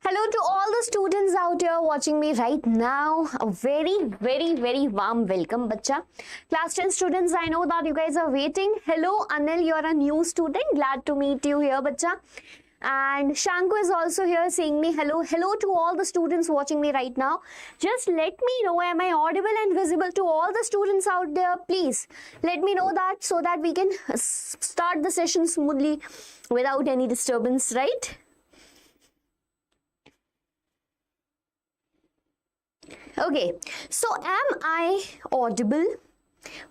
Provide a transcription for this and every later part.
Hello to all the students out here watching me right now. A very warm welcome, bacha. Class 10 students, I know that you guys are waiting. Hello, Anil, you're a new student. Glad to meet you here, bacha. And Shanku is also here saying me hello. Hello to all the students watching me right now. Just let me know, am I audible and visible to all the students out there? Please let me know that so that we can start the session smoothly without any disturbance, right? Okay, so am I audible,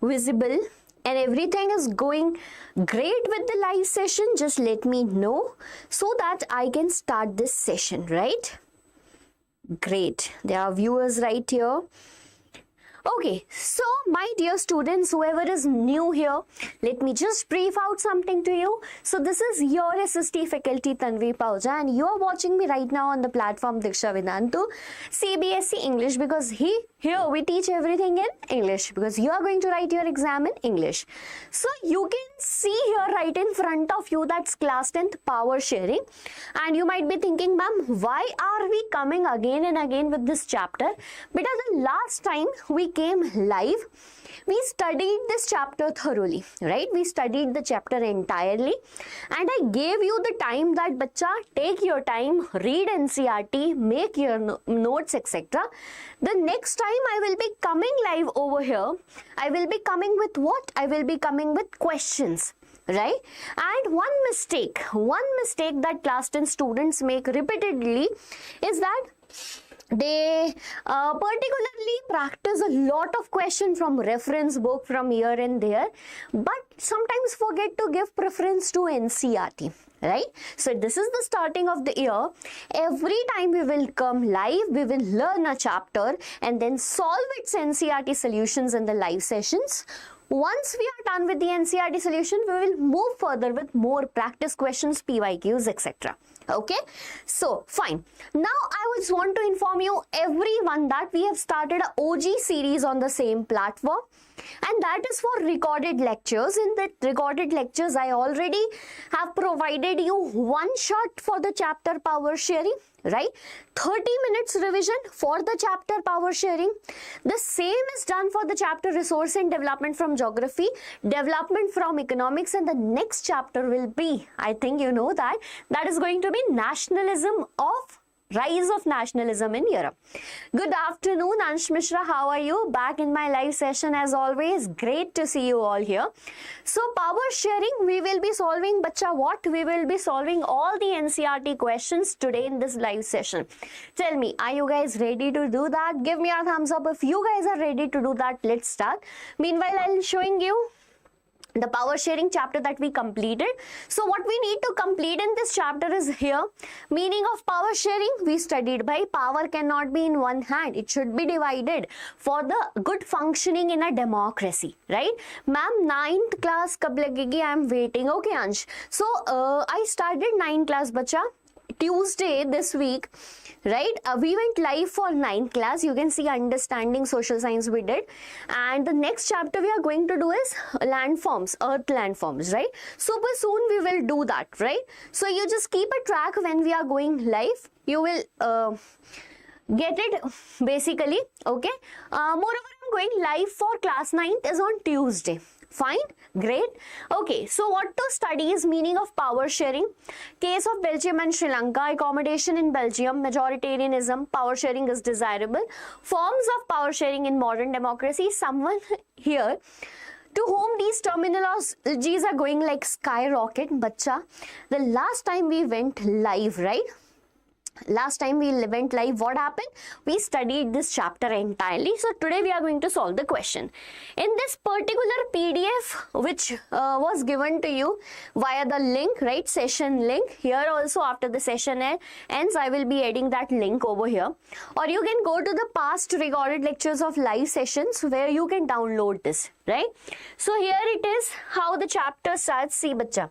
visible, and everything is going great with the live session? Just let me know so that I can start this session, right? Great. There are viewers right here. Okay, so my dear students, whoever is new here, let me just brief out something to you. So this is your SST faculty Tanvi Pauja, and you are watching me right now on the platform Deeksha Vedantu, CBSE English, because here we teach everything in English, because you are going to write your exam in English. So you can see here right in front of you that's class 10th power sharing, and you might be thinking, ma'am, why are we coming again and again with this chapter? Because the last time we came live, we studied this chapter thoroughly, right? We studied the chapter entirely, and I gave you the time that bacha, take your time, read NCERT, make your notes, etc. The next time I will be coming live over here, I will be coming with what? I will be coming with questions, right? And one mistake that class 10 students make repeatedly is that they particularly practice a lot of questions from reference book from here and there, but sometimes forget to give preference to NCERT, right? So this is the starting of the year. Every time we will come live, we will learn a chapter and then solve its NCERT solutions in the live sessions. Once we are done with the NCERT solution, we will move further with more practice questions, PYQs, etc. Okay, so fine. Now I just want to inform you everyone that we have started a OG series on the same platform, and that is for recorded lectures. In the recorded lectures, I already have provided you one shot for the chapter power sharing, right? 30 minutes revision for the chapter power sharing. The same is done for the chapter resource and development from geography, development from economics, and the next chapter will be, I think you know that is going to be nationalism of rise of nationalism in Europe. Good afternoon, Ansh Mishra. How are you? Back in my live session as always. Great to see you all here. So power sharing, we will be solving, bacha, what? We will be solving all the NCERT questions today in this live session. Tell me, are you guys ready to do that? Give me a thumbs up if you guys are ready to do that. Let's start. Meanwhile, I'll be showing you the power sharing chapter that we completed. So what we need to complete in this chapter is here. Meaning of power sharing, we studied by power cannot be in one hand. It should be divided for the good functioning in a democracy, right? Ma'am, 9th class kab lagegi? I am waiting. Okay, Ansh. So I started 9th class, bacha. Tuesday this week, right? We went live for 9th class. You can see understanding social science we did, and the next chapter we are going to do is landforms, earth landforms, right? Super soon we will do that, right? So you just keep a track when we are going live. You will get it basically, okay? Moreover, I'm going live for class 9th is on Tuesday. Fine, great. Okay, so what to study is meaning of power sharing, case of Belgium and Sri Lanka, accommodation in Belgium, majoritarianism, power sharing is desirable, forms of power sharing in modern democracy. Someone here to whom these terminologies are going like skyrocket, bacha. The last time we went live, right? Last time we went live, what happened? We studied this chapter entirely. So today we are going to solve the question. In this particular PDF which was given to you via the link, right? Session link. Here also after the session ends, I will be adding that link over here. Or you can go to the past recorded lectures of live sessions where you can download this, right? So here it is how the chapter starts. See, bacha.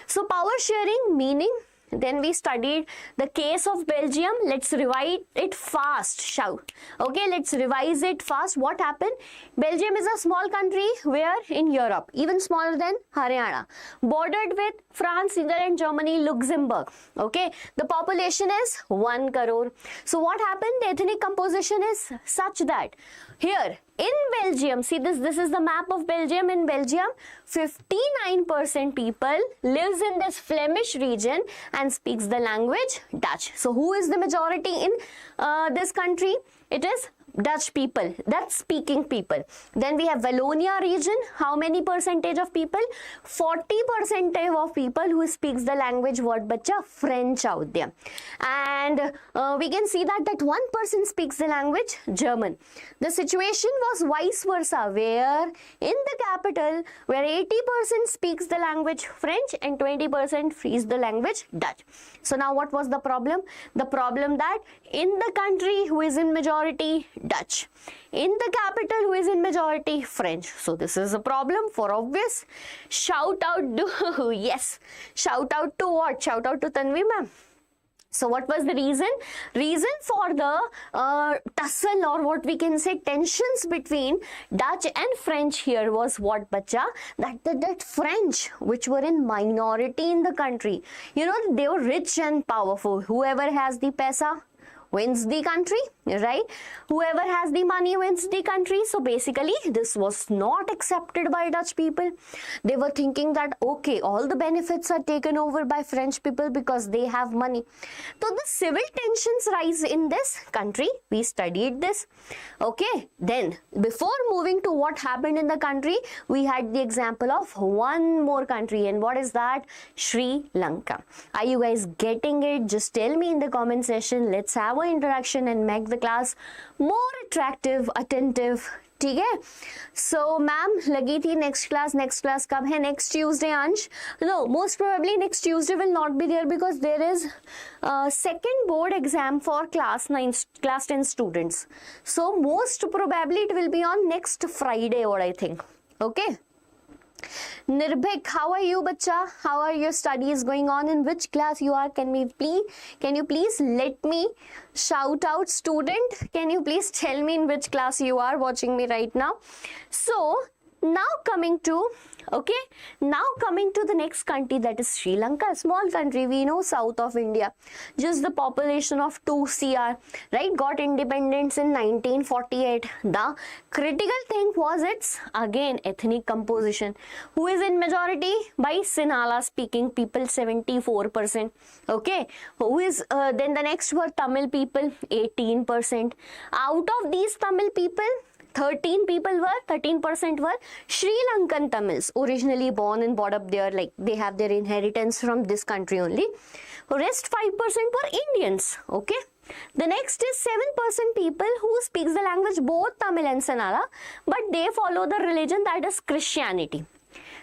So power sharing meaning, Then we studied the case of Belgium. Let's revise it fast. Shout. Okay, let's revise it fast. What happened? Belgium is a small country where in Europe, even smaller than Haryana, bordered with France, Netherlands, Germany, Luxembourg. Okay, the population is 1 crore. So what happened? The ethnic composition is such that here in Belgium, see this is the map of Belgium. In Belgium, 59% people lives in this Flemish region and speaks the language Dutch. So who is the majority in this country? It is Dutch people, Dutch speaking people. Then we have Wallonia region. How many percentage of people? 40% of people who speaks the language what bacha? French out there. And we can see that one person speaks the language German. The situation was vice versa, where in the capital where 80% speaks the language French and 20% speaks the language Dutch. So now what was the problem? The problem that in the country who is in majority Dutch, in the capital who is in majority French. So this is a problem for obvious. Shout out to yes, shout out to what? Shout out to Tanvi ma'am. So what was the reason? Reason for the tussle, or what we can say tensions between Dutch and French here was what bacha? That French, which were in minority in the country, you know, they were rich and powerful. Whoever has the paisa wins the country, right? Whoever has the money wins the country. So basically this was not accepted by Dutch people. They were thinking that okay, all the benefits are taken over by French people because they have money. So the civil tensions rise in this country. We studied this. Okay, then before moving to what happened in the country, we had the example of one more country, and what is that? Sri Lanka. Are you guys getting it? Just tell me in the comment section. Let's have interaction and make the class more attractive, attentive. ठीक है? So ma'am लगी थी next class कब है? Next Tuesday अंश? No, most probably next Tuesday will not be there because there is second board exam for class 10 students. So most probably it will be on next Friday, what I think. Okay. Nirbhik, how are you, bacha? How are your studies going on? In which class you are? Can you please let me shout out student? Can you please tell me in which class you are watching me right now? So now coming to the next country, that is Sri Lanka. Small country, we know, south of India, just the population of 2 CR, right? Got independence in 1948. The critical thing was its again ethnic composition. Who is in majority? By Sinhala speaking people, 74%. Okay, who is then the next were Tamil people, 18%. Out of these Tamil people, 13% were Sri Lankan Tamils, originally born and brought up there, like they have their inheritance from this country only. Rest 5% were Indians. Okay. The next is 7% people who speaks the language both Tamil and Sinhala, but they follow the religion that is Christianity.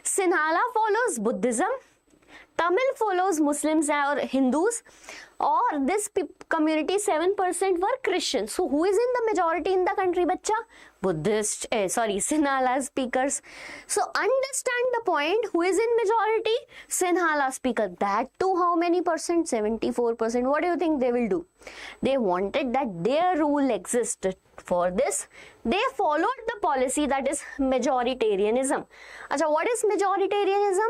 Sinhala follows Buddhism. Tamil follows Muslims or Hindus, or this community 7% were Christians. So who is in the majority in the country, bacha? Buddhist, Sinhala speakers. So understand the point. Who is in majority? Sinhala speaker. That too, how many percent? 74%. What do you think they will do? They wanted that their rule existed. For this, they followed the policy that is majoritarianism. Acha, what is majoritarianism?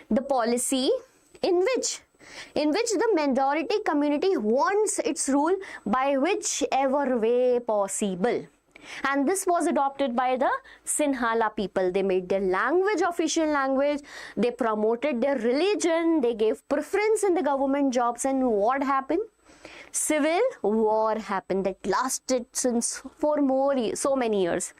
The policy in which the majority community wants its rule by whichever way possible. And this was adopted by the Sinhala people. They made their language official language. They promoted their religion. They gave preference in the government jobs. And what happened? Civil war happened that lasted for so many years.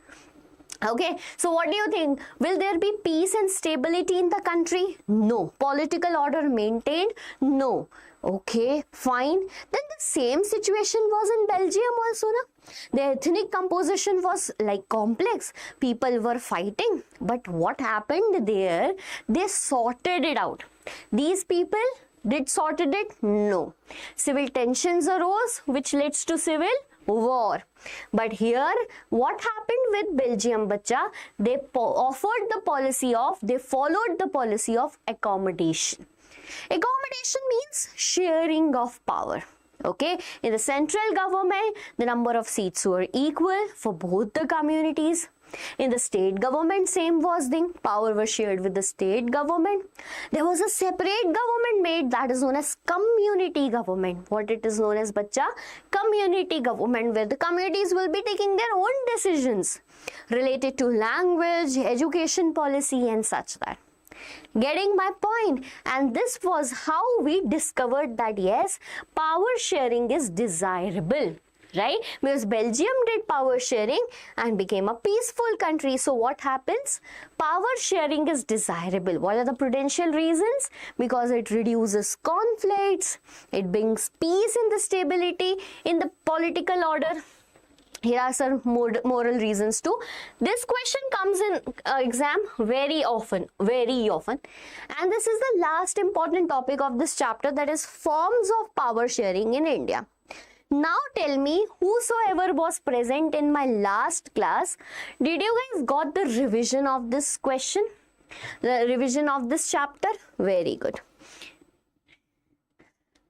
Okay, so what do you think? Will there be peace and stability in the country? No. Political order maintained? No. Okay, fine. Then the same situation was in Belgium also, na? The ethnic composition was like complex. People were fighting. But what happened there? They sorted it out. These people did sorted it? No. Civil tensions arose, which leads to civil war. But here, what happened with Belgium, bacha? They followed the policy of accommodation. Accommodation means sharing of power. Okay, in the central government, the number of seats were equal for both the communities. In the state government, same was the power was shared with the state government. There was a separate government made, that is known as community government. What it is known as, bacha? Community government, where the communities will be taking their own decisions related to language, education policy and such that. Getting my point? And this was how we discovered that yes, power sharing is desirable, right? Because Belgium did power sharing and became a peaceful country. So what happens? Power sharing is desirable. What are the prudential reasons? Because it reduces conflicts, it brings peace and the stability in the political order. Here are some moral reasons too. This question comes in exam very often. And this is the last important topic of this chapter, that is forms of power sharing in India. Now tell me, whosoever was present in my last class, did you guys got the revision of this question? The revision of this chapter? Very good.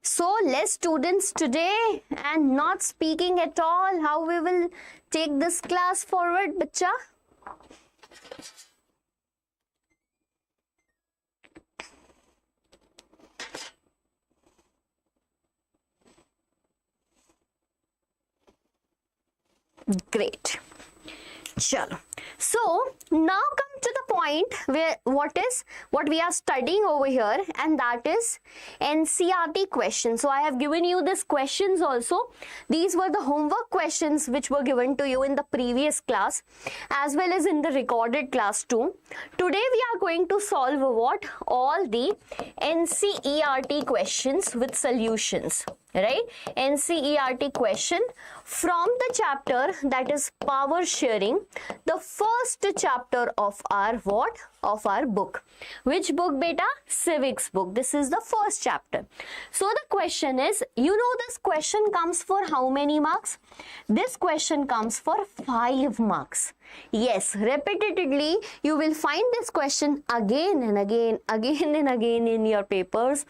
So less students today and not speaking at all. How we will take this class forward, bacha? Great. Chalo. So now come to the point where what we are studying over here, and that is NCERT questions. So I have given you these questions also. These were the homework questions which were given to you in the previous class as well as in the recorded class too. Today we are going to solve what? All the NCERT questions with solutions. Right? NCERT question from the chapter that is power sharing, the first chapter of our what? Of our book. Which book, beta? Civics book. This is the first chapter. So the question is, you know this question comes for how many marks? This question comes for 5 marks. Yes, repetitively you will find this question again and again in your papers.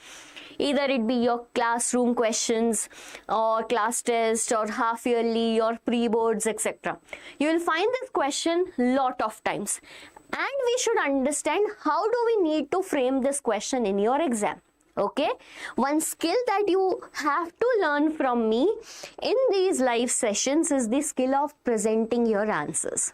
Either it be your classroom questions or class test or half yearly or pre-boards, etc. You will find this question lot of times. And we should understand how do we need to frame this question in your exam. Okay, one skill that you have to learn from me in these live sessions is the skill of presenting your answers.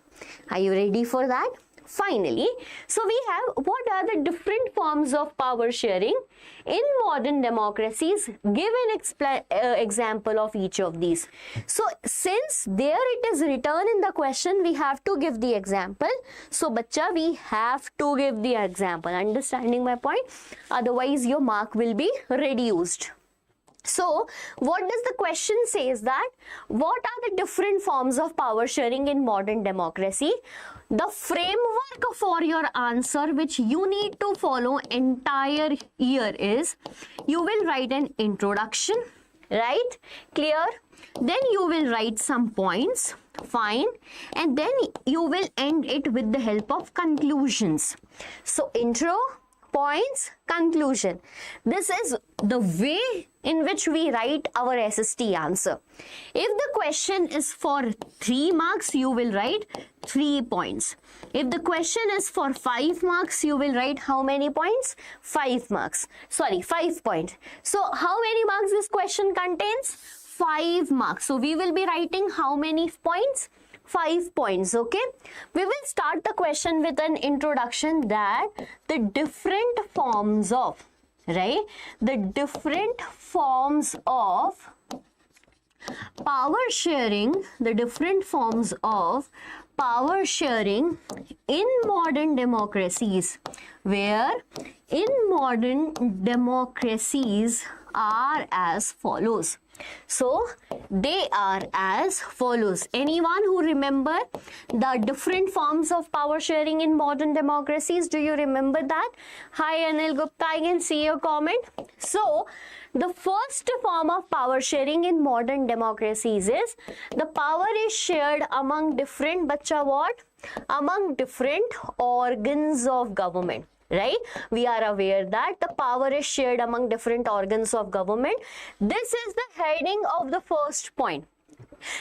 Are you ready for that? Finally, so we have what are the different forms of power sharing in modern democracies. Give an example of each of these. So since there it is written in the question, we have to give the example. So bacha, we have to give the example. Understanding my point? Otherwise your mark will be reduced. So what does the question say is that what are the different forms of power sharing in modern democracy? The framework for your answer which you need to follow entire year is, you will write an introduction, right? Clear? Then you will write some points, fine, and then you will end it with the help of conclusions. So intro, points, conclusion. This is the way in which we write our SST answer. If the question is for 3 marks, you will write 3 points. If the question is for 5 marks, you will write how many points? 5 marks. Sorry, 5 points. So how many marks this question contains? 5 marks. So we will be writing how many points? 5 points. Okay, we will start the question with an introduction that the different forms of, right, the different forms of power sharing, the different forms of power sharing in modern democracies, where in modern democracies are as follows. So they are as follows. Anyone who remember the different forms of power sharing in modern democracies? Do you remember that? Hi Anil Gupta, I can see your comment. So the first form of power sharing in modern democracies is the power is shared among different, bacha what? Among different organs of government. right? We are aware that the power is shared among different organs of government. This is the heading of the first point.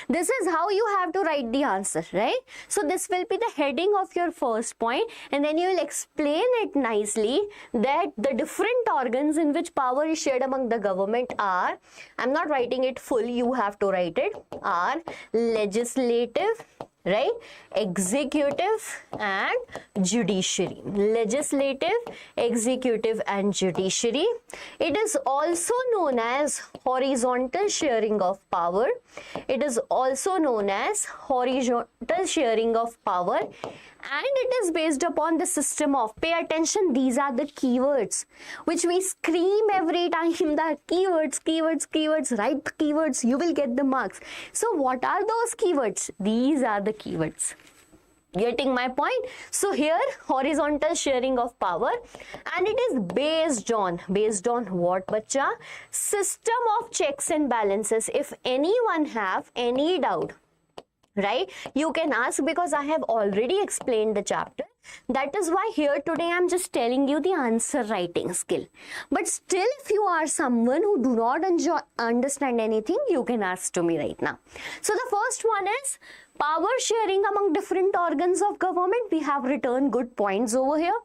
This is how you have to write the answer, right? So this will be the heading of your first point, and then you will explain it nicely that the different organs in which power is shared among the government are, I'm not writing it full, you have to write it, are legislative, right, executive and judiciary. Legislative, executive and judiciary. It is also known as horizontal sharing of power. It is also known as horizontal sharing of power, and it is based upon the system of, pay attention, these are the keywords which we scream every time, that keywords, keywords, keywords, write the keywords, you will get the marks. So what are those keywords? These are the keywords. Getting my point? So here, horizontal sharing of power, and it is based on what, bacha? System of checks and balances. If anyone have any doubt, right, you can ask, because I have already explained the chapter. That is why here today I'm just telling you the answer writing skill. But still, if you are someone who do not understand anything, you can ask to me right now. So the first one is power sharing among different organs of government. We have written good points over here.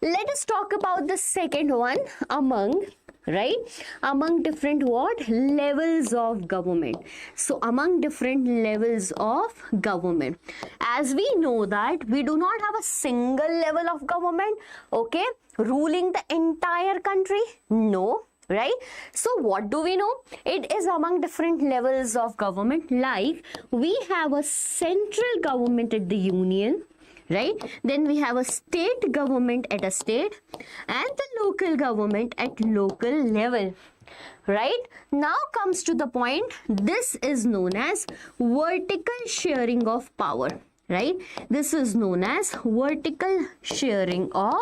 Let us talk about the second one, among, right, among different what? Levels of government. So among different levels of government. As we know that we do not have a single level of government, okay, ruling the entire country. No. Right? So what do we know? It is among different levels of government. Like we have a central government at the union, right? Then we have a state government at a state, and the local government at local level. Right? Now comes to the point, this is known as vertical sharing of power. Right? This is known as vertical sharing of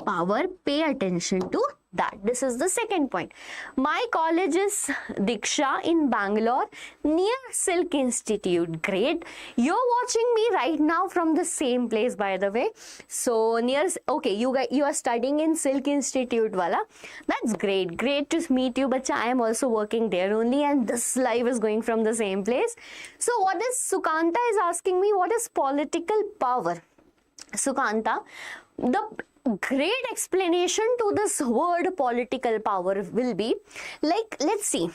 power. Pay attention to that. This is the second point. My college is Deeksha in Bangalore near Silk Institute. Great. You're watching me right now from the same place, by the way. So near, okay, you are studying in Silk Institute wala. That's great. Great to meet you, bacha. I am also working there only, and this live is going from the same place. So what is Sukanta is asking me, what is political power? Sukanta, the great explanation to this word political power will be like, let's see,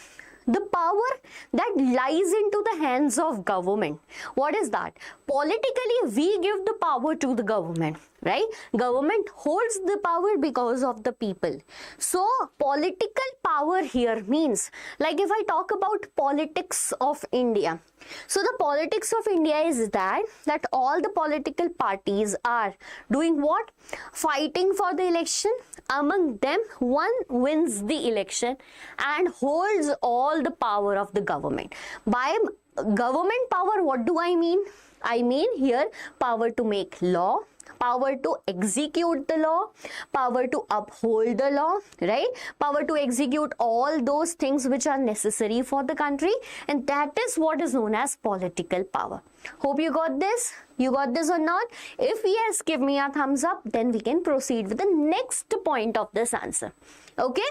the power that lies into the hands of government. What is that? Politically, we give the power to the government, right? Government holds the power because of the people. So political power here means, like if I talk about politics of India, so the politics of India is that all the political parties are doing what? Fighting for the election. Among them, one wins the election and holds all the power of the government. By government power, what do I mean? I mean here power to make law, power to execute the law, power to uphold the law, right? Power to execute all those things which are necessary for the country, and that is what is known as political power. Hope you got this. You got this or not? If yes, give me a thumbs up, then we can proceed with the next point of this answer. Okay,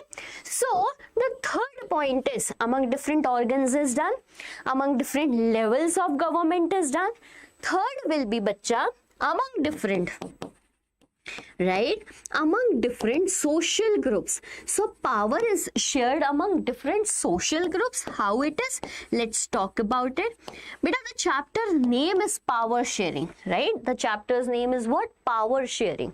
so the third point is among different organs is done, among different levels of government is done. Third will be bacha, among different, right, among different social groups. So power is shared among different social groups. How it is? Let's talk about it. Beta, the chapter name is power sharing, right? The chapter's name is what? Power sharing.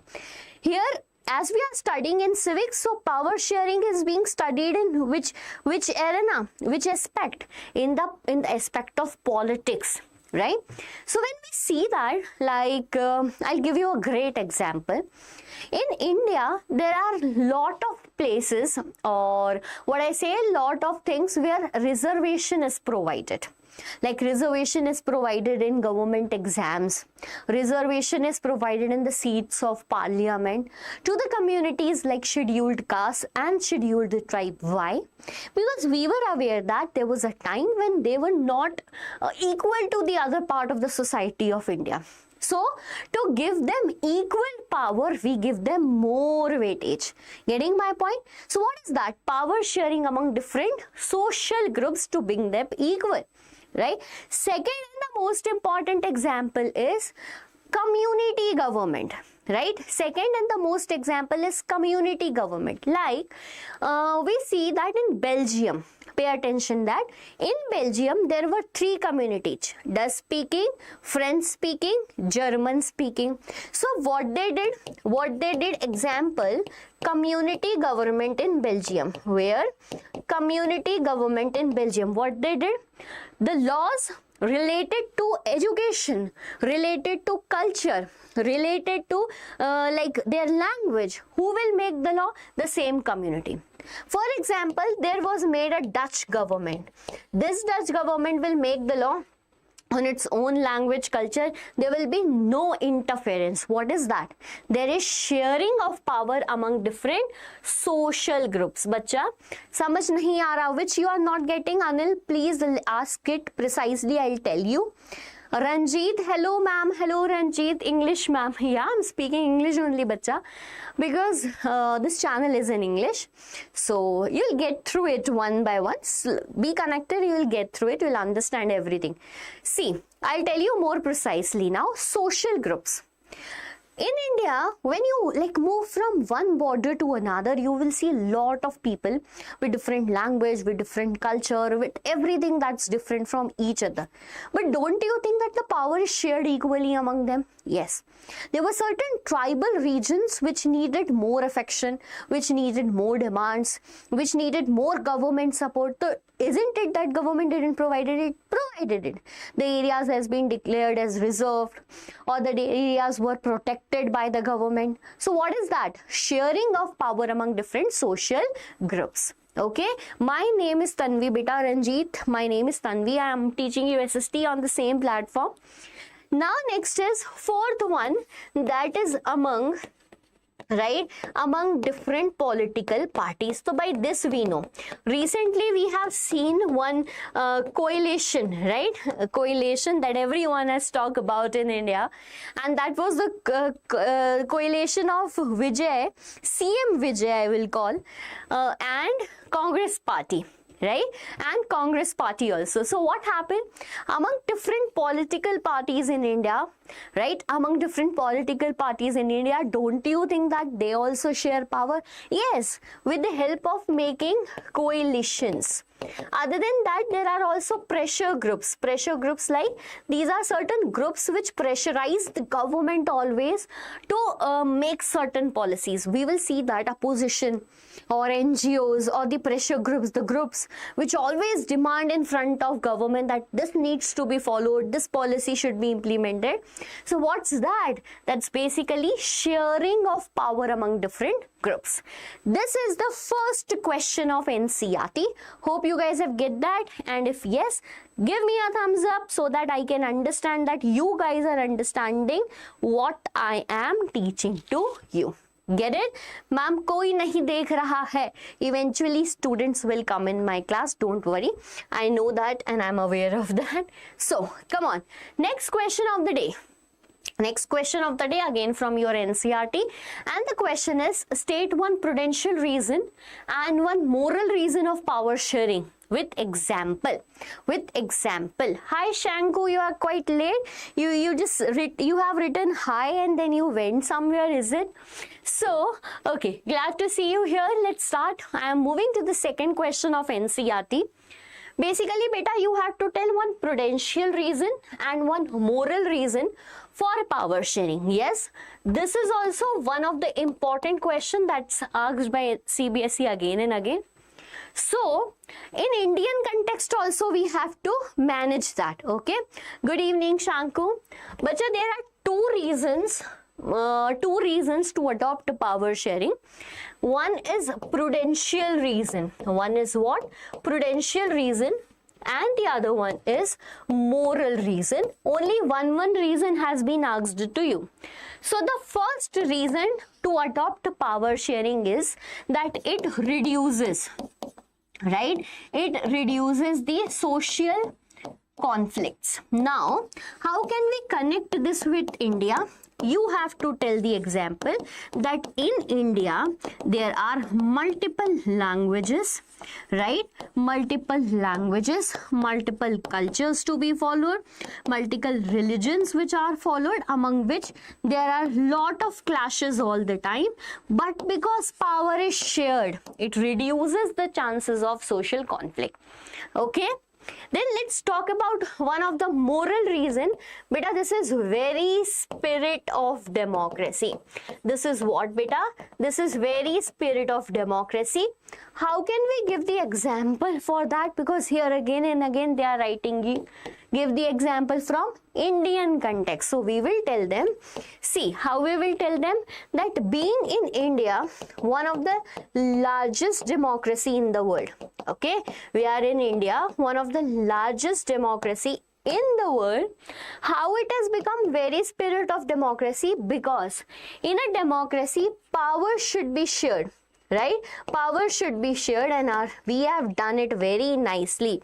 Here, as we are studying in civics, so power sharing is being studied in which arena, which aspect? In the aspect of politics. Right? So when we see that, like I'll give you a great example. In India, there are lot of places, or what I say, lot of things where reservation is provided. Like reservation is provided in government exams, reservation is provided in the seats of parliament to the communities like scheduled caste and scheduled tribe. Why? Because we were aware that there was a time when they were not equal to the other part of the society of India. So to give them equal power, we give them more weightage. Getting my point? So what is that? Power sharing among different social groups to bring them equal, right? Second and the most important example is community government, right? Second and the most example is community government. Like we see that in Belgium, pay attention that in Belgium there were 3 communities: Dutch speaking, French speaking, German speaking. So what they did, example, community government in Belgium, where community government in Belgium, what they did, the laws related to education, related to culture, related to like their language, who will make the law? The same community. For example, there was made a Dutch government. This Dutch government will make the law on its own language, culture. There will be no interference. What is that? There is sharing of power among different social groups. Bachcha, samajh nahi aa raha, which you are not getting? Anil, please ask it precisely. I'll tell you. Ranjit, hello ma'am. Hello Ranjit. English ma'am. Yeah, I'm speaking English only, bachcha, because this channel is in English. So you'll get through it one by one. Be connected, you will get through it. You'll understand everything. See, I'll tell you more precisely now. Social groups. In India, when you like move from one border to another, you will see a lot of people with different language, with different culture, with everything that's different from each other. But don't you think that the power is shared equally among them? Yes. There were certain tribal regions which needed more affection, which needed more demands, which needed more government support. So isn't it that government didn't provide it? Provided it. The areas has been declared as reserved, or the areas were protected by the government. So what is that? Sharing of power among different social groups. Okay, my name is Tanvi, beta Ranjit. My name is Tanvi. I am teaching you SST on the same platform. Now next is fourth one, that is among, right, among different political parties. So by this we know, recently we have seen one coalition, right, a coalition that everyone has talked about in India, and that was the coalition of Vijay, CM Vijay I will call, and Congress party, right, and Congress party also. So what happened among different political parties in India, right, among different political parties in India, don't you think that they also share power? Yes, with the help of making coalitions. Other than that, there are also pressure groups. Pressure groups, like these are certain groups which pressurize the government always to make certain policies. We will see that opposition or NGOs or the pressure groups, the groups which always demand in front of government that this needs to be followed, this policy should be implemented. So what's that? That's basically sharing of power among different groups. This is the first question of NCERT. Hope you guys have get that, and if yes, give me a thumbs up so that I can understand that you guys are understanding what I am teaching to you. Get it? Ma'am, koi nahi dekh raha hai. Eventually students will come in my class, don't worry. I know that and I'm aware of that. So come on, next question of the day. Next question of the day, again from your NCERT, and the question is, state one prudential reason and one moral reason of power sharing with example. With example. Hi Shanku, you are quite late. You have written hi and then you went somewhere, is it? So okay, glad to see you here. Let's start. I am moving to the second question of NCERT. Basically, beta, you have to tell one prudential reason and one moral reason for power sharing. Yes, this is also one of the important question that's asked by CBSE again and again. So, in Indian context also we have to manage that. Okay. Good evening, Shanku. Bacha, there are two reasons to adopt power sharing. One is prudential reason. One is what? Prudential reason. And the other one is moral reason. Only one reason has been asked to you. So the first reason to adopt power sharing is that it reduces, right? It reduces the social conflicts. Now, how can we connect this with India? You have to tell the example that in India there are multiple languages, right? Multiple languages, multiple cultures to be followed, multiple religions which are followed, among which there are lot of clashes all the time. But because power is shared, it reduces the chances of social conflict. Okay? Then let's talk about one of the moral reason. Beta, this is very spirit of democracy. This is what, beta? This is very spirit of democracy. How can we give the example for that? Because here again and again they are writing, give the example from Indian context. So we will tell them, see how we will tell them that being in India, one of the largest democracy in the world. Okay, we are in India, one of the largest democracy in the world. How it has become very spirit of democracy? Because in a democracy, power should be shared. Right? Power should be shared, and we have done it very nicely.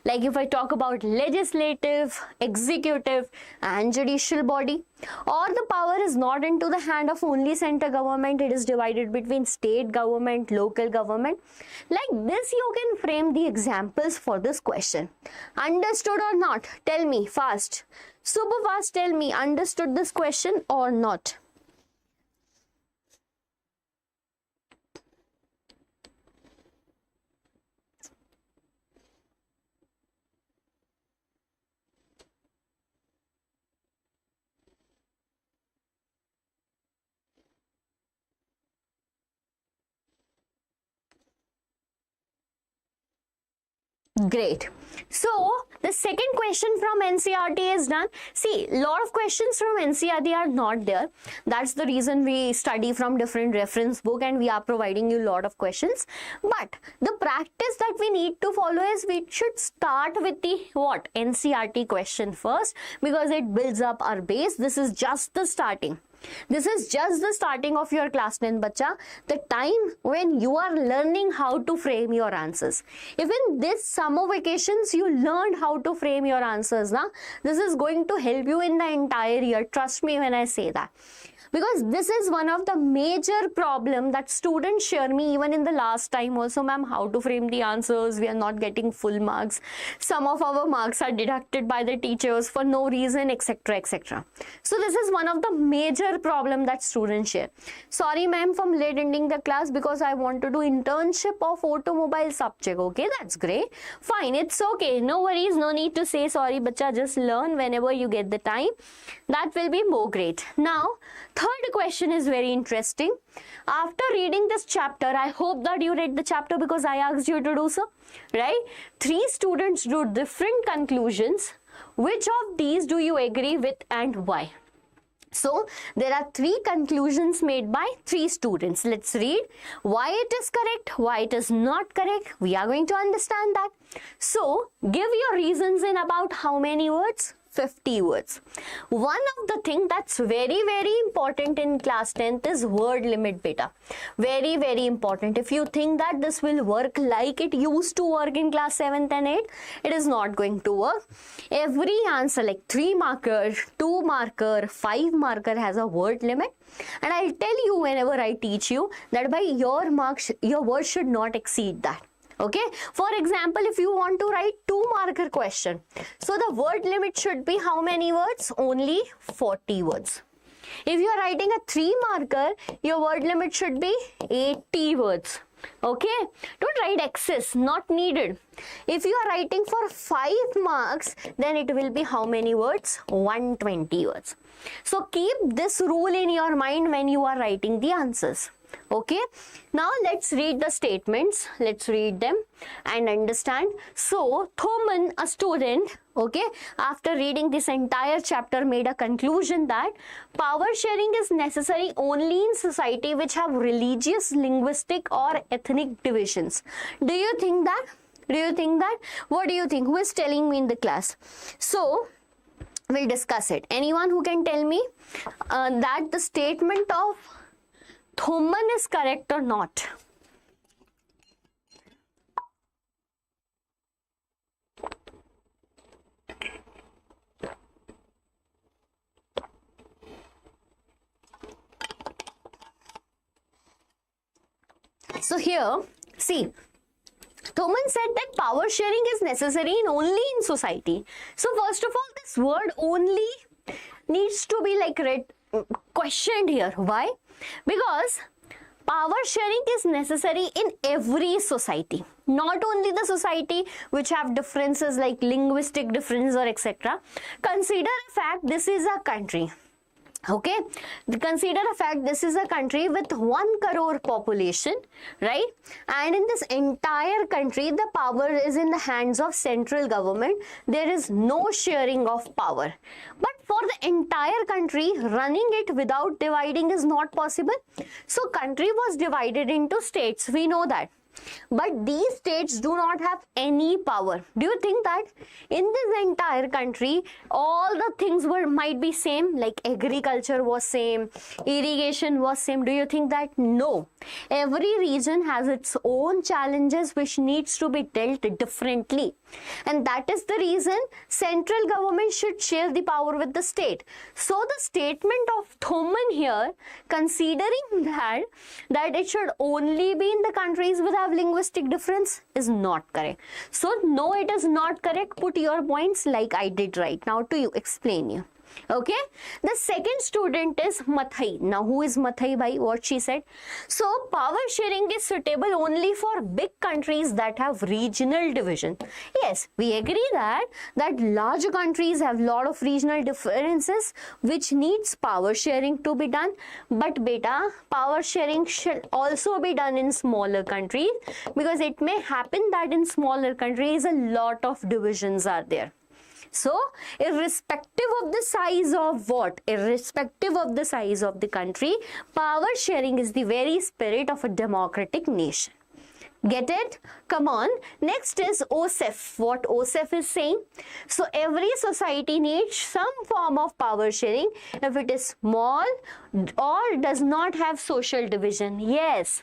Like if I talk about legislative, executive and judicial body, or the power is not into the hand of only central government, it is divided between state government, local government. Like this you can frame the examples for this question. Understood or not? Tell me fast. Super fast, tell me, understood this question or not? Great. So the second question from NCERT is done. See, lot of questions from NCERT are not there. That's the reason we study from different reference book and we are providing you lot of questions. But the practice that we need to follow is we should start with the what? NCERT question first, because it builds up our base. This is just the starting. This is just the starting of your class 10 bacha, the time when you are learning how to frame your answers. Even this summer vacations, you learned how to frame your answers. Na? This is going to help you in the entire year. Trust me when I say that. Because this is one of the major problem that students share me even in the last time also, ma'am, how to frame the answers, we are not getting full marks. Some of our marks are deducted by the teachers for no reason, etc, etc. So this is one of the major problem that students share. Sorry ma'am from late ending the class because I want to do internship of automobile subject. Okay, that's great. Fine, it's okay. No worries, no need to say sorry, bacha. Just learn whenever you get the time. That will be more great. Now, third question is very interesting. After reading this chapter, I hope that you read the chapter because I asked you to do so, right? 3 students drew different conclusions. Which of these do you agree with and why? So, there are 3 conclusions made by 3 students. Let's read why it is correct, why it is not correct. We are going to understand that. So, give your reasons in about how many words? 50 words. One of the thing that's very important in class 10th is word limit, beta. Very important. If you think that this will work like it used to work in class 7th and 8th, it is not going to work. Every answer like 3 marker, 2 marker, 5 marker has a word limit. And I'll tell you whenever I teach you that by your marks, your words should not exceed that. Okay, for example, if you want to write 2 marker question, so the word limit should be how many words? Only 40 words. If you are writing a 3 marker, your word limit should be 80 words. Okay, don't write excess, not needed. If you are writing for 5 marks, then it will be how many words? 120 words. So keep this rule in your mind when you are writing the answers. Okay, now let's read the statements. Let's read them and understand. So Thoman, a student, okay, after reading this entire chapter, made a conclusion that power sharing is necessary only in society which have religious, linguistic or ethnic divisions. Do you think that? Do you think that? What do you think? Who is telling me in the class? So we'll discuss it. Anyone who can tell me that the statement of Thoman is correct or not? So here, see, Thoman said that power sharing is necessary only in society. So first of all, this word only needs to be like questioned here. Why? Because power sharing is necessary in every society, not only the society which have differences like linguistic difference or etc. Consider a fact, this is a country. Okay, consider a fact, this is a country with 1 crore population, right? And in this entire country, the power is in the hands of central government. There is no sharing of power. But for the entire country, running it without dividing is not possible. So country was divided into states, we know that. But these states do not have any power. Do you think that in this entire country, all the things might be same, like agriculture was same, irrigation was same? Do you think that? No. Every region has its own challenges which needs to be dealt differently. And that is the reason central government should share the power with the state. So the statement of Thoman here, considering that it should only be in the countries with have linguistic difference, is not correct. So no, it is not correct. Put your points like I did right now to you, explain you. Okay, the second student is Mathai. Now who is Mathai bhai? What she said? So power sharing is suitable only for big countries that have regional division. Yes, we agree that large countries have lot of regional differences which needs power sharing to be done. But beta, power sharing should also be done in smaller countries, because it may happen that in smaller countries a lot of divisions are there. So, irrespective of the size of what? Irrespective of the size of the country, power sharing is the very spirit of a democratic nation. Get it? Come on. Next is OSEF. What OSEF is saying? So, every society needs some form of power sharing if it is small or does not have social division. Yes.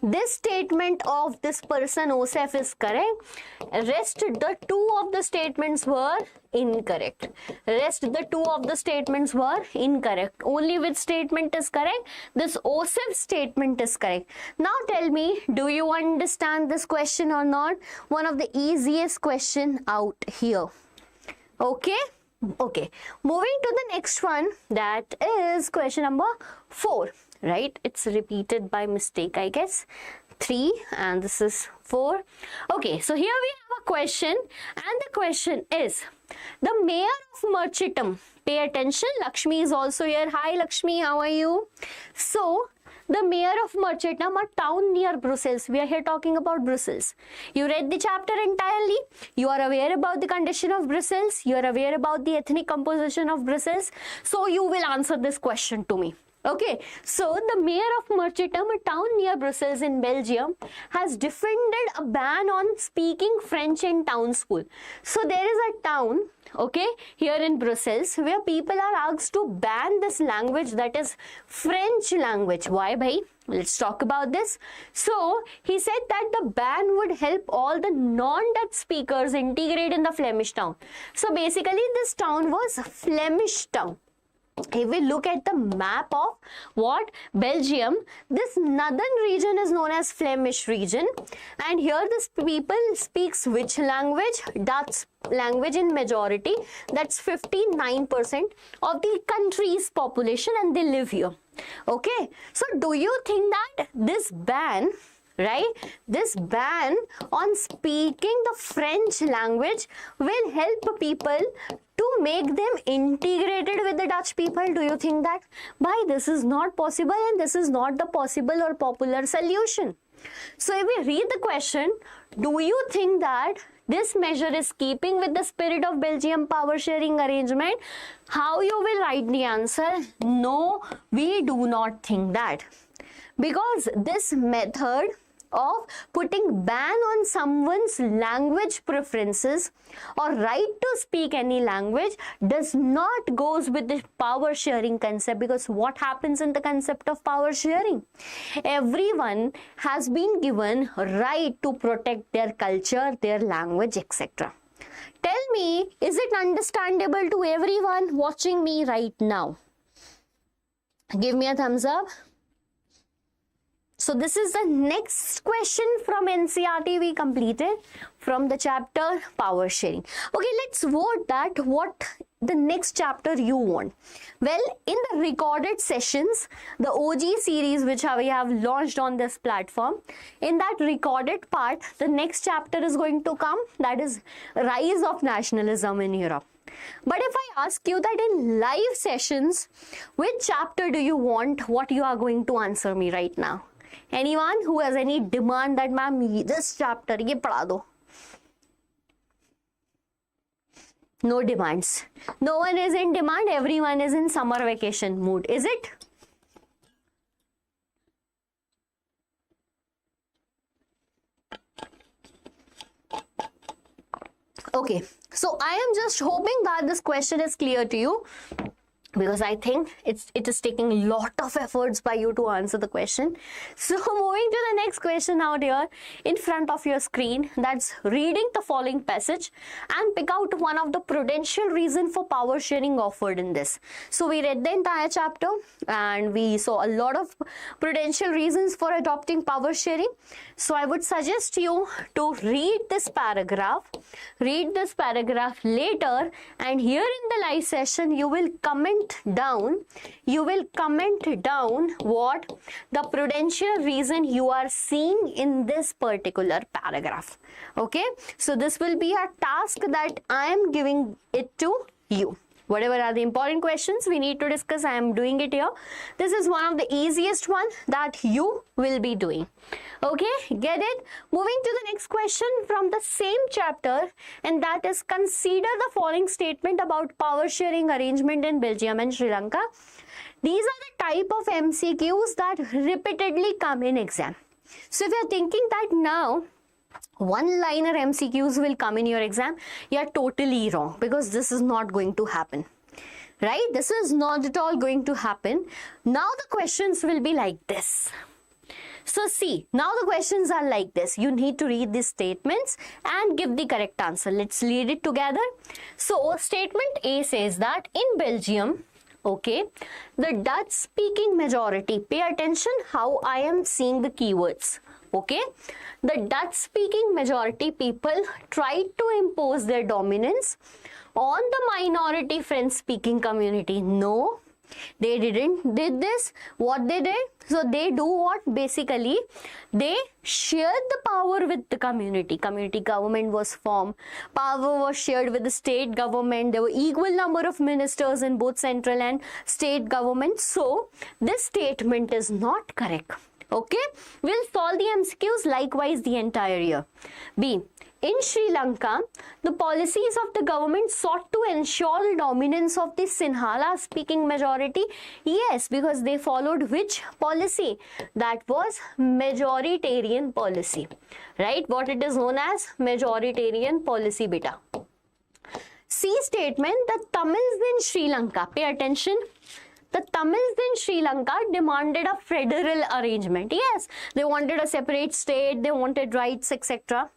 This statement of this person OSEF is correct. Rest the two of the statements were incorrect. Only which statement is correct? This OSEF statement is correct. Now tell me, do you understand this question or not? One of the easiest question out here. Okay. Okay. Moving to the next one, that is question number 4. Right, it's repeated by mistake, I guess. 3 and this is 4. Okay, so here we have a question, and the question is, the mayor of Merchitum, pay attention, Lakshmi is also here. Hi Lakshmi, how are you? So the mayor of Merchitum, a town near Brussels. We are here talking about Brussels. You read the chapter entirely. You are aware about the condition of Brussels. You are aware about the ethnic composition of Brussels. So you will answer this question to me. Okay, so the mayor of Merchitum, a town near Brussels in Belgium, has defended a ban on speaking French in town school. So there is a town, okay, here in Brussels, where people are asked to ban this language, that is French language. Why, bhai? Let's talk about this. So he said that the ban would help all the non-Dutch speakers integrate in the Flemish town. So basically this town was a Flemish town. If we look at the map of what? Belgium, this northern region is known as Flemish region, and here this people speaks which language? Dutch language in majority. That's 59% of the country's population, and they live here. Okay, so do you think that this ban, right, this ban on speaking the French language will help people to make them integrated with the Dutch people? Do you think that? Why? This is not possible, and this is not the possible or popular solution. So if we read the question, do you think that this measure is keeping with the spirit of Belgium power sharing arrangement? How you will write the answer? No, we do not think that. Because this method of putting ban on someone's language preferences or right to speak any language does not goes with the power sharing concept. Because what happens in the concept of power sharing? Everyone has been given right to protect their culture, their language, etc. Tell me, is it understandable to everyone watching me right now? Give me a thumbs up. So this is the next question from NCERT we completed from the chapter power sharing. Okay, let's vote that what the next chapter you want. Well, in the recorded sessions, the OG series which we have launched on this platform, in that recorded part, the next chapter is going to come, that is Rise of Nationalism in Europe. But if I ask you that in live sessions, which chapter do you want, what you are going to answer me right now? Anyone who has any demand that ma'am this chapter ye padha do? No demands. No one is in demand. Everyone is in summer vacation mood. Is it? Okay. So I am just hoping that this question is clear to you, because I think it is taking a lot of efforts by you to answer the question. So moving to the next question out here in front of your screen, that's reading the following passage and pick out one of the prudential reason for power sharing offered in this. So we read the entire chapter and we saw a lot of prudential reasons for adopting power sharing. So I would suggest you to read this paragraph later, and here in the live session you will comment down what the prudential reason you are seeing in this particular paragraph. Okay, so this will be a task that I am giving it to you. Whatever are the important questions we need to discuss, I am doing it here. This is one of the easiest one that you will be doing. Okay, get it? Moving to the next question from the same chapter, and that is consider the following statement about power sharing arrangement in Belgium and Sri Lanka. These are the type of MCQs that repeatedly come in exam. So if you are thinking that now one-liner MCQs will come in your exam, you are totally wrong, because this is not going to happen. Right? This is not at all going to happen. Now the questions will be like this. So see, now the questions are like this. You need to read these statements and give the correct answer. Let's read it together. So statement A says that in Belgium, okay, the Dutch speaking majority, pay attention how I am seeing the keywords. Okay, the Dutch speaking majority people tried to impose their dominance on the minority French speaking community. No, they didn't did this. What they did? So they do what? Basically, they shared the power with the community. Community government was formed. Power was shared with the state government. There were equal number of ministers in both central and state government. So this statement is not correct. Okay, we'll solve the MCQs likewise the entire year. B. In Sri Lanka, the policies of the government sought to ensure the dominance of the Sinhala speaking majority. Yes, because they followed which policy? That was majoritarian policy. Right? What it is known as majoritarian policy, beta. C statement, the Tamils in Sri Lanka, pay attention. The Tamils in Sri Lanka demanded a federal arrangement. Yes, they wanted a separate state, they wanted rights, etc.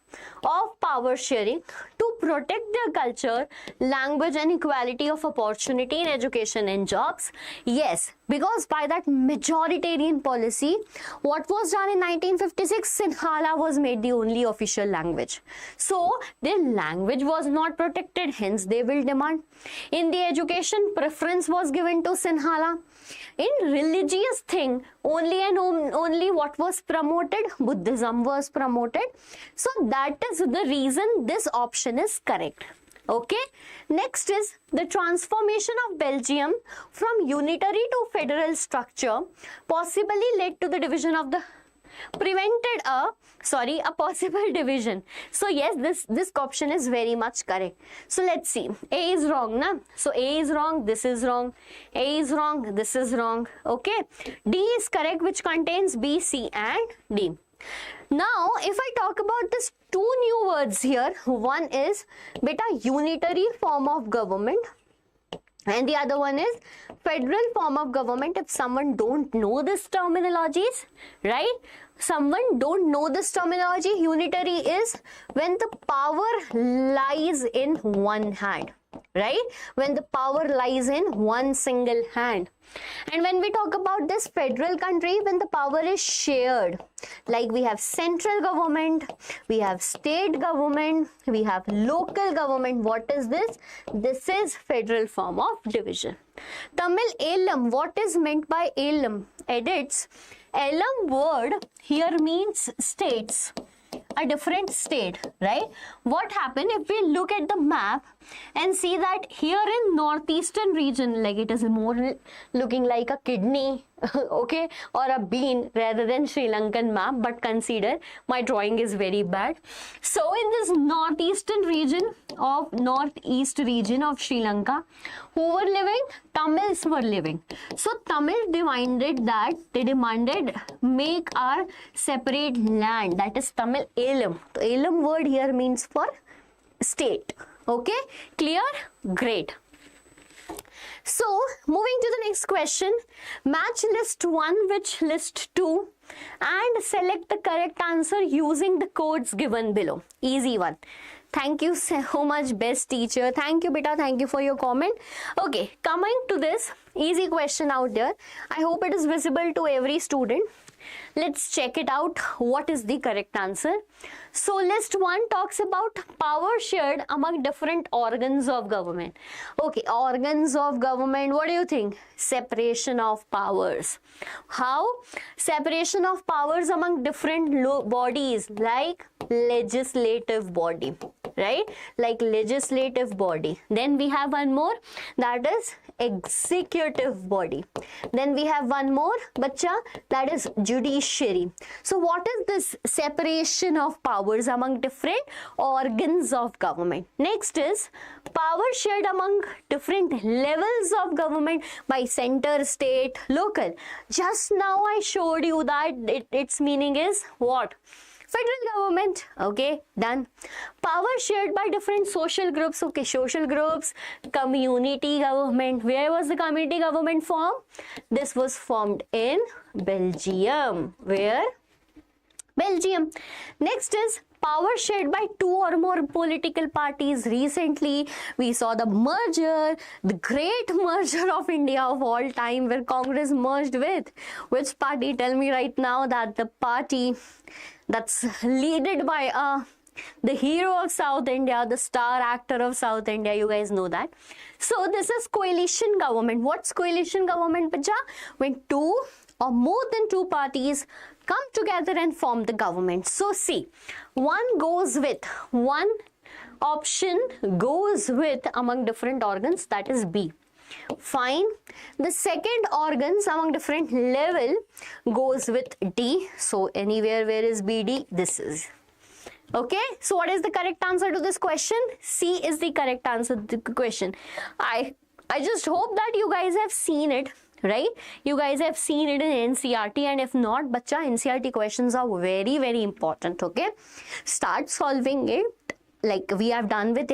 of power sharing to protect their culture, language and equality of opportunity in education and jobs. Yes, because by that majoritarian policy, what was done in 1956, Sinhala was made the only official language. So, their language was not protected, hence they will demand. In the education, preference was given to Sinhala. In religious thing, only and only what was promoted? Buddhism was promoted. So that is the reason this option is correct. Okay. Next is the transformation of Belgium from unitary to federal structure possibly led to the division of the a possible division. So yes, this option is very much correct. So let's see. A is wrong, na? So A is wrong, this is wrong. A is wrong, this is wrong. Okay. D is correct, which contains B, C and D. Now, if I talk about this two new words here, one is beta unitary form of government, and the other one is federal form of government. If someone don't know this terminologies, right? Someone don't know this terminology, unitary is when the power lies in one hand, right? When the power lies in one single hand. And when we talk about this federal country, when the power is shared, like we have central government, we have state government, we have local government. What is this? This is federal form of division. Tamil Elam, what is meant by Elam? Edits. Elam word here means states, a different state, right? What happened if we look at the map and see that here in northeastern region, like it is more looking like a kidney, okay, or a bean rather than Sri Lankan map, but consider my drawing is very bad. So in this northeast region of Sri Lanka, who were living? Tamils were living. So Tamil demanded make our separate land, that is Tamil Elam. So Elam word here means for state. Okay, clear? Great. So, moving to the next question, match list 1 with list 2 and select the correct answer using the codes given below. Easy one. Thank you so much, best teacher. Thank you, beta. Thank you for your comment. Okay, coming to this easy question out there. I hope it is visible to every student. Let's check it out. What is the correct answer? So list 1 talks about power shared among different organs of government. Okay, organs of government. What do you think? Separation of powers. How? Separation of powers among different bodies, like legislative body, right? Like legislative body. Then we have one more, that is executive body. Then we have one more, bacha, that is judiciary. So what is this separation of powers among different organs of government? Next is power shared among different levels of government by center, state, local. Just now I showed you that its meaning is what? Federal government. Okay, done. Power shared by different social groups. Okay, social groups, community government. Where was the community government formed? This was formed in Belgium. Where? Belgium. Next is power shared by 2 or more political parties. Recently, we saw the merger, the great merger of India of all time, where Congress merged with which party? Tell me right now. That the party that's led by the hero of South India, the star actor of South India. You guys know that. So this is coalition government. What's coalition government, Pacha? When 2 or more than 2 parties come together and form the government. So see, one option goes with among different organs, that is B. Fine. The second organs among different level goes with D. So anywhere where is BD? This is. Okay. So what is the correct answer to this question? C is the correct answer to the question. I just hope that you guys have seen it. Right? You guys have seen it in NCERT, and if not, bacha, NCERT questions are very, very important. Okay? Start solving it. Like we have done with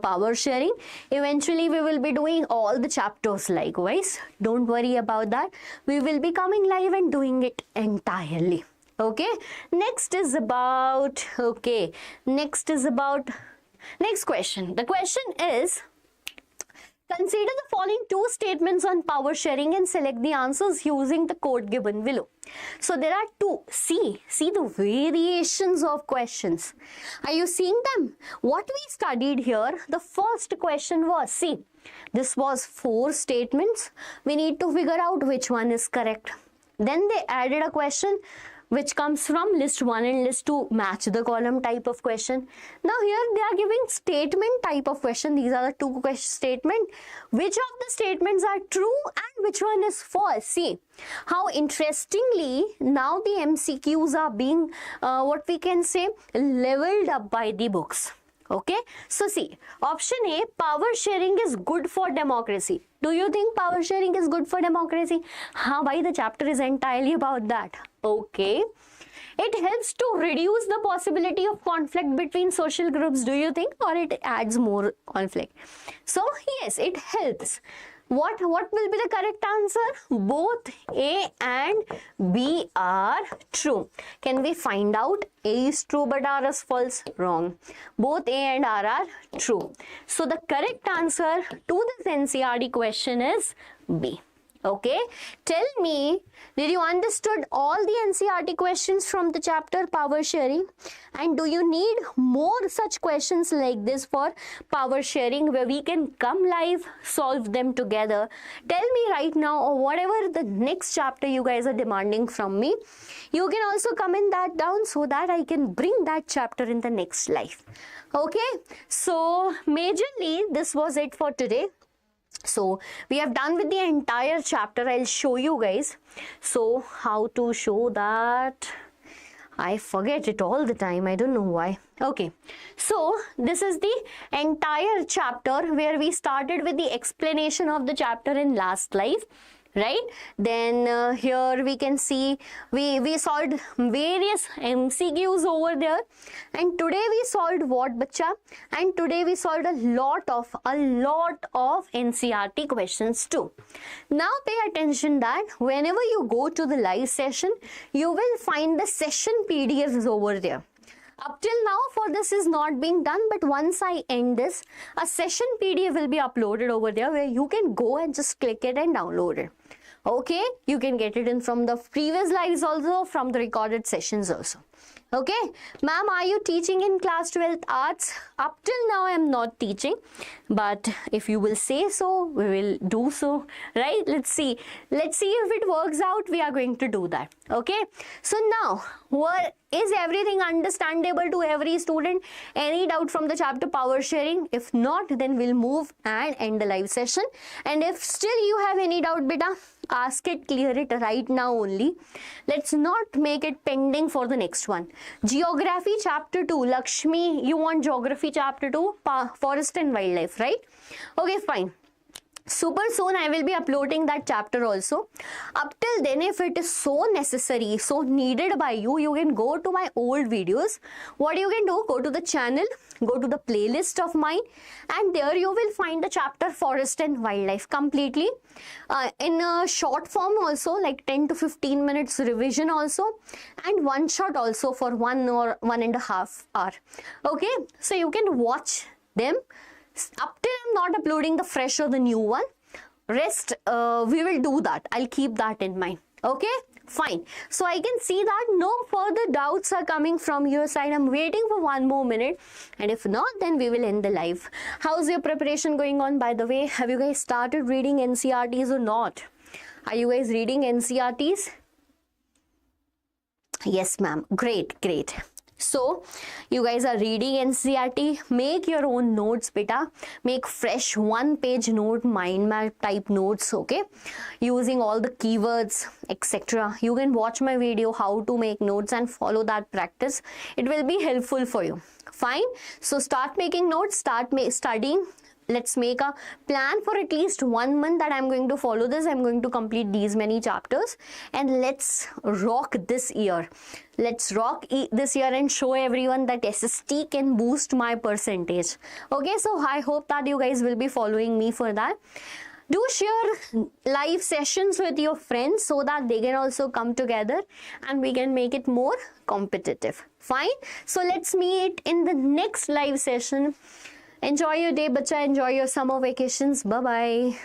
power sharing. Eventually, we will be doing all the chapters likewise. Don't worry about that. We will be coming live and doing it entirely. Okay? Next question. The question is, consider the following 2 statements on power sharing and select the answers using the code given below. So there are 2. See the variations of questions. Are you seeing them? What we studied here, the first question was, see, this was 4 statements. We need to figure out which one is correct. Then they added a question which comes from list 1 and list 2, match the column type of question. Now here they are giving statement type of question. These are the 2 question statement. Which of the statements are true and which one is false? See how interestingly now the MCQs are being what we can say leveled up by the books. Okay, so see, option A, power sharing is good for democracy. Do you think power sharing is good for democracy? Haan, bhai, the chapter is entirely about that. Okay, it helps to reduce the possibility of conflict between social groups. Do you think, or it adds more conflict? So yes, it helps. What will be the correct answer? Both A and B are true. Can we find out? A is true but R is false? Wrong. Both A and R are true. So the correct answer to this NCERT question is B. Okay, tell me, did you understood all the NCERT questions from the chapter power sharing? And do you need more such questions like this for power sharing where we can come live, solve them together? Tell me right now, or whatever the next chapter you guys are demanding from me, you can also comment that down so that I can bring that chapter in the next live. Okay, so majorly this was it for today. So we have done with the entire chapter. I'll show you guys. So how to show that? I forget it all the time. I don't know why. Okay, so this is the entire chapter where we started with the explanation of the chapter in last live. Right, then here we can see we solved various MCQs over there, and today we solved what, bacha? And today we solved a lot of NCERT questions too. Now pay attention that whenever you go to the live session, you will find the session PDFs over there. Up till now for this is not being done, but once I end this, a session PDF will be uploaded over there where you can go and just click it and download it. Okay, you can get it in from the previous lives also, from the recorded sessions also. Okay, ma'am, are you teaching in class 12th arts? Up till now I am not teaching, but if you will say so, we will do so, right? Let's see if it works out. We are going to do that. Okay, so now is everything understandable to every student? Any doubt from the chapter power sharing? If not, then we'll move and end the live session. And if still you have any doubt, beta, ask it, clear it right now only. Let's not make it pending for the next one. Geography chapter 2, Lakshmi, you want geography chapter 2, forest and wildlife, right? Okay, fine. Super soon I will be uploading that chapter also. Up till then, if it is so necessary, so needed by you, you can go to my old videos. What you can do, go to the channel, go to the playlist of mine, and there you will find the chapter forest and wildlife completely in a short form also, like 10 to 15 minutes revision also, and one shot also for 1 or 1.5 hour. Okay, so you can watch them. Up till I'm not uploading the fresh or the new one, rest we will do that. I'll keep that in mind. Okay, fine. So I can see that no further doubts are coming from your side. I'm waiting for 1 more minute, and if not, then we will end the live. How's your preparation going on, by the way? Have you guys started reading NCERTs or not? Are you guys reading NCERTs? Yes, ma'am. Great, great. So you guys are reading NCERT, make your own notes, beta. Make fresh 1-page note, mind map type notes, okay, using all the keywords, etc. You can watch my video how to make notes and follow that practice. It will be helpful for you. Fine, so start making notes, start studying. Let's make a plan for at least 1 month that I'm going to follow this. I'm going to complete these many chapters, and let's rock this year. Let's rock this year and show everyone that SST can boost my percentage. Okay, so I hope that you guys will be following me for that. Do share live sessions with your friends so that they can also come together and we can make it more competitive. Fine, so let's meet in the next live session. Enjoy your day, bacha. Enjoy your summer vacations. Bye-bye.